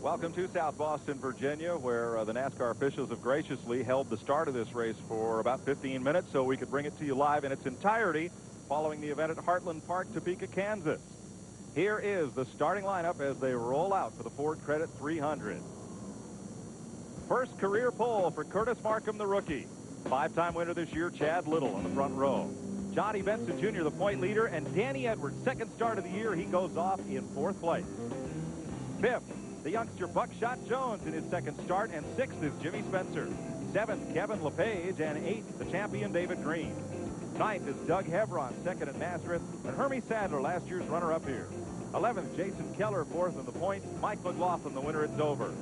Welcome to South Boston, Virginia, where the NASCAR officials have graciously held the start of this race for about 15 minutes so we could bring it to you live in its entirety following the event at Heartland Park, Topeka, Kansas. Here is the starting lineup as they roll out for the Ford Credit 300. First career pole for Curtis Markham, the rookie. Five-time winner this year, Chad Little on the front row. Johnny Benson Jr., the point leader, and Danny Edwards, second start of the year. He goes off in fourth place. Fifth, the youngster Buckshot Jones in his second start, and sixth is Jimmy Spencer. Seventh, Kevin LePage, and eighth, the champion David Green. Ninth is Doug Hebron, second at Nazareth, and Hermie Sadler, last year's runner-up here. 11th, Jason Keller, fourth in the points. Mike McLaughlin, the winner at Dover.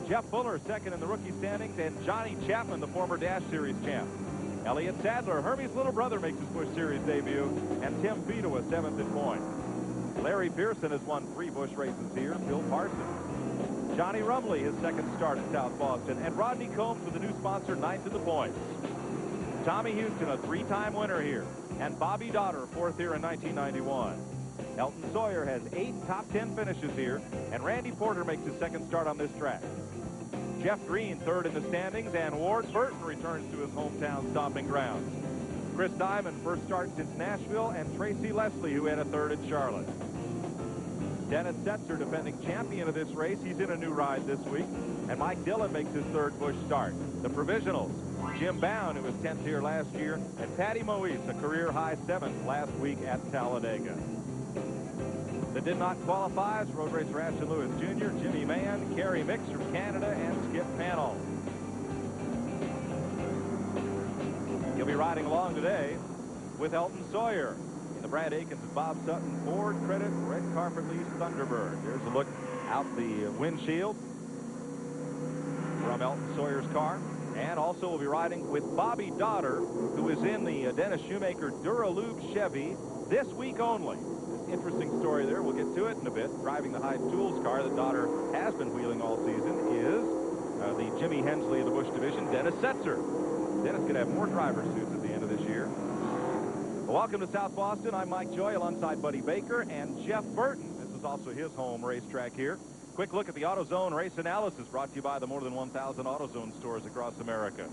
Jeff Fuller, second in the rookie standings, and Johnny Chapman, the former Dash Series champ. Elliott Sadler, Hermie's little brother, makes his Busch Series debut, and Tim Fedewa, seventh in points. Larry Pearson has won 3 Busch races here. Phil Parsons. Johnny Rumley, his second start at South Boston, and Rodney Combs with a new sponsor, ninth in the points. Tommy Houston, a 3-time winner here, and Bobby Dotter, fourth here in 1991. Elton Sawyer has 8 top 10 finishes here, and Randy Porter makes his second start on this track. Jeff Green, third in the standings, and Ward Burton returns to his hometown stomping grounds. Chris Diamond, first start since Nashville, and Tracy Leslie, who had a third at Charlotte. Dennis Setzer, defending champion of this race. He's in a new ride this week. And Mike Dillon makes his third Busch start. The Provisionals, Jim Bound, who was 10th here last year, and Patty Moise, a career-high 7th last week at Talladega. That did not qualify is road racer Ashton Lewis Jr., Jimmy Mann, Kerry Mix from Canada, and Skip Pannell. He'll be riding along today with Elton Sawyer in the Brad Akins and Bob Sutton Ford Credit Red Carpet Lease Thunderbird. There's a look out the windshield from Elton Sawyer's car. And also we'll be riding with Bobby Dotter, who is in the Dennis Shoemaker Duralube Chevy this week only. Interesting story there. We'll get to it in a bit. Driving the High Tools car that Dotter has been wheeling all season is the Jimmy Hensley of the Busch division, Dennis Setzer. Dennis could have more driver suits at the end of this year. Well, welcome to South Boston. I'm Mike Joy alongside Buddy Baker and Jeff Burton. This is also his home racetrack here. Quick look at the AutoZone race analysis brought to you by the more than 1,000 AutoZone stores across America.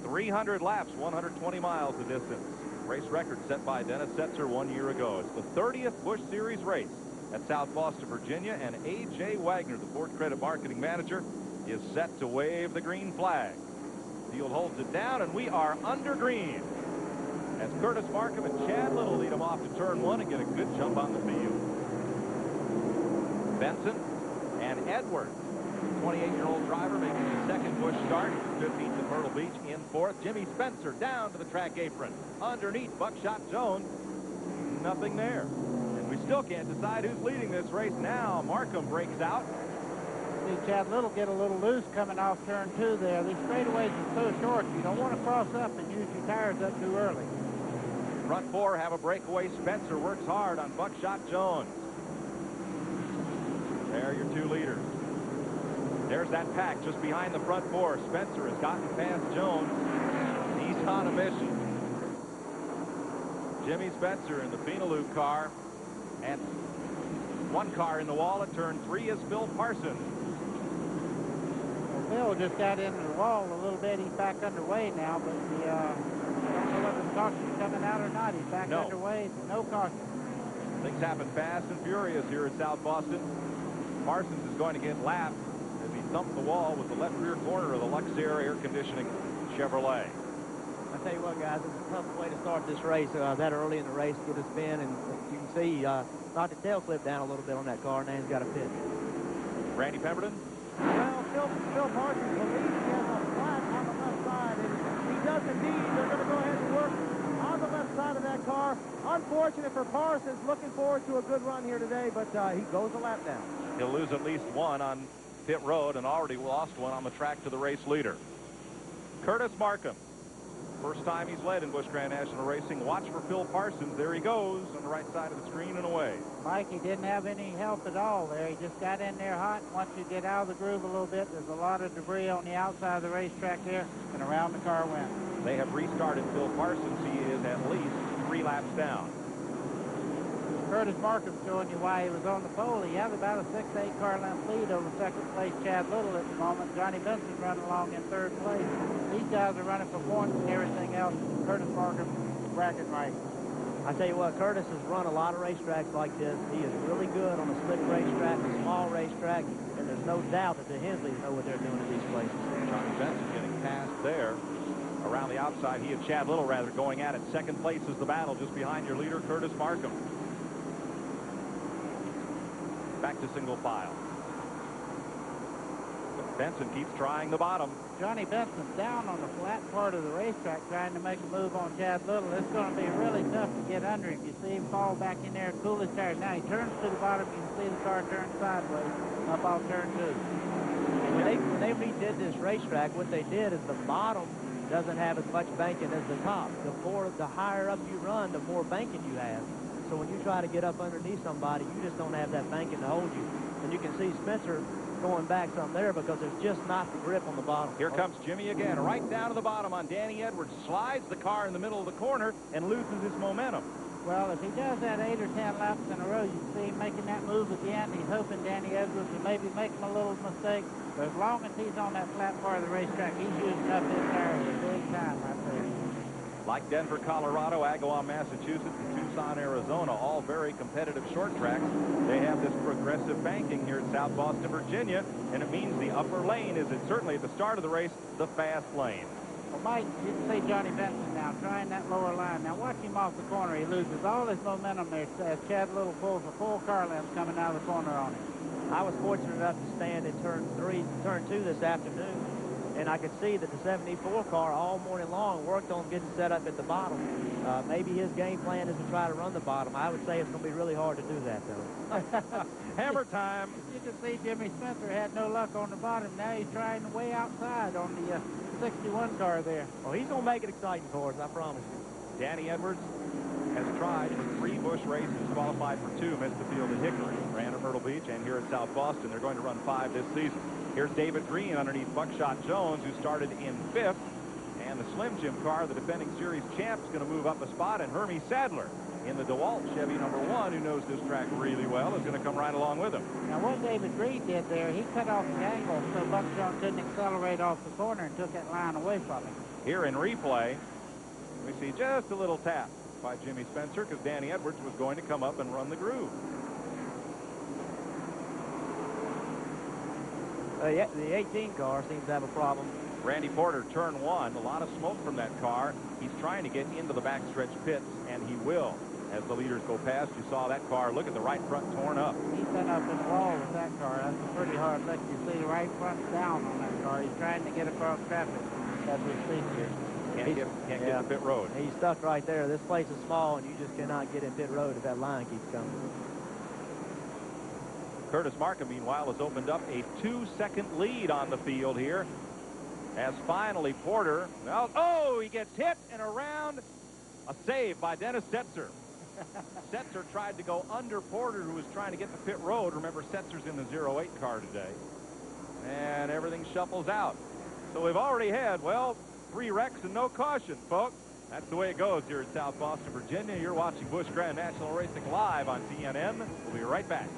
300 laps, 120 miles the distance. Race record set by Dennis Setzer 1 year ago. It's the 30th Busch Series race at South Boston, Virginia, and A.J. Wagner, the Ford Credit marketing manager, is set to wave the green flag. Field holds it down, and we are under green as Curtis Markham and Chad Little lead him off to turn 1 and get a good jump on the field. Benson and Edwards, 28-year-old driver, making his second Busch start. 15th at Myrtle Beach, in 4th. Jimmy Spencer down to the track apron. Underneath, Buckshot Jones. Nothing there. And we still can't decide who's leading this race now. Markham breaks out. See Chad Little get a little loose coming off turn 2 there. These straightaways are so short, you don't want to cross up and use your tires up too early. Front 4 have a breakaway. Spencer works hard on Buckshot Jones. There are your 2 leaders. There's that pack just behind the front 4. Spencer has gotten past Jones. He's on a mission. Jimmy Spencer in the Phenolube car. And 1 car in the wall at turn 3 is Phil Parsons. Well, Phil just got into the wall a little bit. He's back underway now, but the, I don't know whether the caution's coming out or not. He's back underway. No caution. Things happen fast and furious here at South Boston. Parsons is going to get lapped as he thumped the wall with the left rear corner of the Luxair air conditioning Chevrolet. I tell you what, guys, it's a tough way to start this race that early in the race. Get a spin, and you can see knocked the tail clip down a little bit on that car, and then he's got a pit. Randy Pemberton? Well, Phil Parsons believes he has a flat on the left side, and he does indeed. They're going to go ahead and work on the left side of that car. Unfortunate for Parsons, looking forward to a good run here today, but he goes a lap down. He'll lose at least 1 on pit road and already lost 1 on the track to the race leader. Curtis Markham. First time he's led in Busch Grand National Racing. Watch for Phil Parsons. There he goes on the right side of the screen and away. Mike, he didn't have any help at all there. He just got in there hot. Once you get out of the groove a little bit, there's a lot of debris on the outside of the racetrack there, and around the car went. They have restarted Phil Parsons. He is at least 3 laps down. Curtis Markham showing you why he was on the pole. He has about a 6-8 car length lead over second place Chad Little at the moment. Johnny Benson running along in third place. These guys are running for points and everything else. Curtis Markham bragging right. I tell you what, Curtis has run a lot of racetracks like this. He is really good on a slick racetrack, a small racetrack, and there's no doubt that the Hensleys know what they're doing in these places. Johnny Benson getting past there. Around the outside, he and Chad Little, rather, going at it. Second place is the battle, just behind your leader, Curtis Markham. Back to single file. Benson keeps trying the bottom. Johnny Benson's down on the flat part of the racetrack trying to make a move on Chad Little. It's going to be really tough to get under him. You see him fall back in there and cool his tires. Now he turns to the bottom. You can see the car turn sideways up off turn 2. When they redid this racetrack, what they did is the bottom doesn't have as much banking as the top. The higher up you run, the more banking you have. So when you try to get up underneath somebody, you just don't have that banking to hold you. And you can see Spencer going back some there because there's just not the grip on the bottom. Here comes Jimmy again, right down to the bottom on Danny Edwards. Slides the car in the middle of the corner and loses his momentum. Well, if he does that 8 or 10 laps in a row, you can see him making that move again. He's hoping Danny Edwards will maybe make him a little mistake. But as long as he's on that flat part of the racetrack, he's using up his tires a big time right there. Like Denver, Colorado, Agawam, Massachusetts, and Tucson, Arizona, all very competitive short tracks. They have this progressive banking here at South Boston, Virginia, and it means the upper lane is certainly at the start of the race, the fast lane. Well, Mike, you can see Johnny Benson now trying that lower line. Now watch him off the corner. He loses all his momentum there as Chad Little pulls a full car length coming out of the corner on him. I was fortunate enough to stand in turn 2 this afternoon, and I could see that the 74 car all morning long worked on getting set up at the bottom. Maybe his game plan is to try to run the bottom. I would say it's going to be really hard to do that, though. Hammer time. You can see Jimmy Spencer had no luck on the bottom. Now he's trying way outside on the 61 car there. Well, he's going to make it exciting for us, I promise you. Danny Edwards has tried in 3 Busch races, qualified for 2, missed the field at Hickory, ran at Myrtle Beach, and here at South Boston. They're going to run 5 this season. Here's David Green underneath Buckshot Jones, who started in 5th. And the Slim Jim car, the defending series champ, is going to move up a spot. And Hermie Sadler in the DeWalt Chevy #1, who knows this track really well, is going to come right along with him. Now what David Green did there, he cut off the angle so Buckshot couldn't accelerate off the corner and took that line away from him. Here in replay, we see just a little tap by Jimmy Spencer because Danny Edwards was going to come up and run the groove. The 18 car seems to have a problem. Randy Porter, turn 1, a lot of smoke from that car. He's trying to get into the backstretch pits, and he will. As the leaders go past, you saw that car. Look at the right front torn up. He's been up in the wall with that car. That's a pretty hard lick. You see the right front down on that car. He's trying to get across traffic as we speak here. Can't get to pit road. He's stuck right there. This place is small, and you just cannot get in pit road if that line keeps coming. Curtis Markham, meanwhile, has opened up a 2-second lead on the field here. As finally Porter, he gets hit and around. A save by Dennis Setzer. Setzer tried to go under Porter, who was trying to get to pit road. Remember, Setzer's in the 08 car today. And everything shuffles out. So we've already had, 3 wrecks and no caution, folks. That's the way it goes here at South Boston, Virginia. You're watching Busch Grand National Racing live on TNN. We'll be right back.